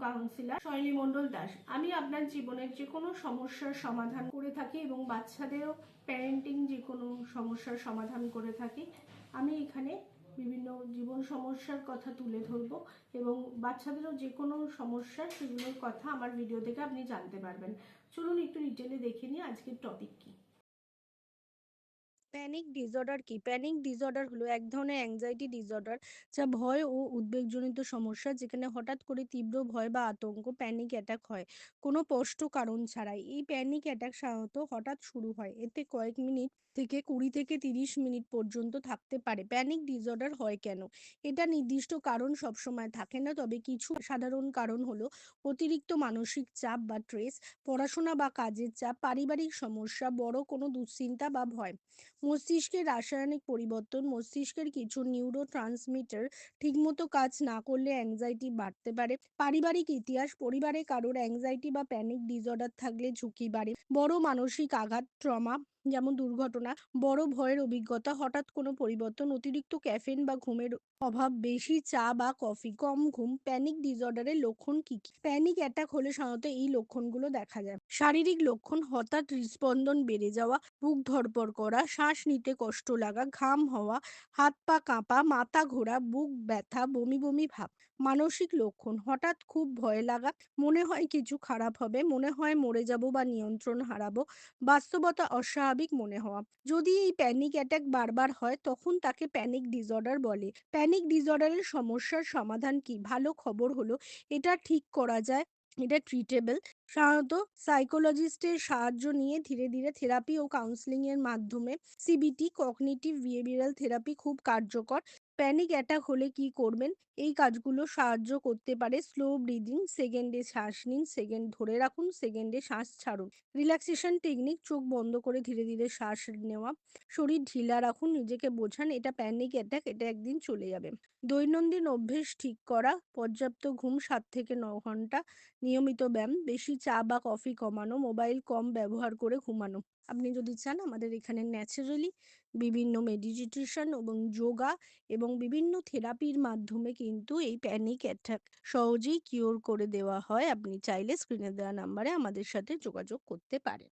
Councillor শৈলী মণ্ডল দাস। আমি আপনার জীবনের যে কোনো সমস্যার সমাধান করে থাকি এবং বাচ্চাদেরও প্যারেন্টিং যে কোনো সমস্যার সমাধান করে থাকি। আমি এখানে বিভিন্ন জীবন সমস্যার কথা তুলে ধরবো এবং বাচ্চাদেরও যে কোনো সমস্যা সেগুলোর কথা আমার ভিডিও থেকে আপনি জানতে পারবেন। চলুন একটু ডিটেলে দেখে নিই আজকের টপিক কি। প্যানিক ডিসঅর্ডার কি? প্যানিক ডিসঅর্ডার হলো এক ধরনের অ্যাংজাইটি ডিসঅর্ডার, যা ভয় ও উদ্বেগজনিত সমস্যা, যেখানে হঠাৎ করে তীব্র ভয় বা আতঙ্ক প্যানিক অ্যাটাক হয় কোনো স্পষ্ট কারণ ছাড়াই। এই প্যানিক অ্যাটাক সাধারণত হঠাৎ শুরু হয়, এতে কয়েক মিনিট থেকে 20 থেকে 30 মিনিট পর্যন্ত থাকতে পারে। প্যানিক ডিসঅর্ডার হয় কেন? এটা নির্দিষ্ট কারণ সবসময় থাকে না, তবে কিছু সাধারণ কারণ হলো অতিরিক্ত মানসিক চাপ বা স্ট্রেস, পড়াশোনা বা কাজের চাপ, পারিবারিক সমস্যা, বড় কোনো দুশ্চিন্তা বা ভয়। মস্তিষ্কের রাসায়নিক পরিবর্তন, মস্তিষ্কের কিছু নিউরো ট্রান্সমিটার ঠিকমতো কাজ না করলে অ্যাংজাইটি বাড়তে পারে। পারিবারিক ইতিহাস, পরিবারে কারোর অ্যাংজাইটি বা প্যানিক ডিসঅর্ডার থাকলে ঝুঁকি বাড়ে। বড় মানসিক আঘাত, ট্রমা, যেমন দুর্ঘটনা, বড় ভয়ের অভিজ্ঞতা, হঠাৎ কোনো পরিবর্তন, অতিরিক্ত ক্যাফেন বা ঘুমের অভাব, বেশি চা বা কফি, কম ঘুম। প্যানিক ডিসঅর্ডারের লক্ষণ কি কি? প্যানিক অ্যাটাক হলে সাধারণত এই লক্ষণগুলো দেখা যায়। শারীরিক লক্ষণ: হঠাৎ হৃদস্পন্দন বেড়ে যাওয়া, বুক ধড়ফড় করা, শ্বাস নিতে কষ্ট লাগা, ঘাম হওয়া, হাত পা কাঁপা, মাথা ঘোরা, বুক ব্যথা, বমি বমি ভাব। মানসিক লক্ষণ: হঠাৎ খুব ভয় লাগা, মনে হয় কিছু খারাপ হবে, মনে হয় মরে যাব বা নিয়ন্ত্রণ হারাবো, বাস্তবতা অস্বাভাবিক মনে হওয়া। যদি এই প্যানিক অ্যাটাক বারবার হয়, তখন তাকে প্যানিক ডিসঅর্ডার বলে। প্যানিক ডিসঅর্ডারের সমস্যার সমাধান কি? ভালো খবর হলো এটা ঠিক করা যায়, এটা ট্রিটেবল। সাধারণত সাইকোলজিস্টের সাহায্য নিয়ে ধীরে ধীরে থেরাপি ও কাউন্সিলিং এর মাধ্যমে। সিবিটি, কগনিটিভ বিহেভিয়ারাল থেরাপি, খুব কার্যকর। প্যানিক অ্যাটাক হলে কি করবেন? এই কাজগুলো সাহায্য করতে পারে: স্লো ব্রিদিং, সেকেন্ডে শ্বাস নিন, সেকেন্ড ধরে রাখুন, সেকেন্ডে শ্বাস ছাড়ুন। রিল্যাক্সেশন টেকনিক, চোখ বন্ধ করে ধীরে ধীরে শ্বাস নেওয়া, শরীর ঢিলা রাখুন, নিজেকে বোঝান এটা প্যানিক অ্যাটাক, এটা একদিন চলে যাবে। দৈনন্দিন অভ্যেস ঠিক করা: পর্যাপ্ত ঘুম 7 থেকে 9 ঘন্টা, নিয়মিত ব্যায়াম, বেশি চা বা কফি কমানো, মোবাইল কম ব্যবহার করে ঘুমানো। আপনি যদি চান, আমাদের এখানে ন্যাচারালি বিভিন্ন মেডিটেশন এবং যোগা এবং বিভিন্ন থেরাপির মাধ্যমে কিন্তু এই প্যানিক অ্যাটাক সহজেই কিওর করে দেওয়া হয়। আপনি চাইলে স্ক্রিনে দেওয়া নাম্বারে আমাদের সাথে যোগাযোগ করতে পারেন।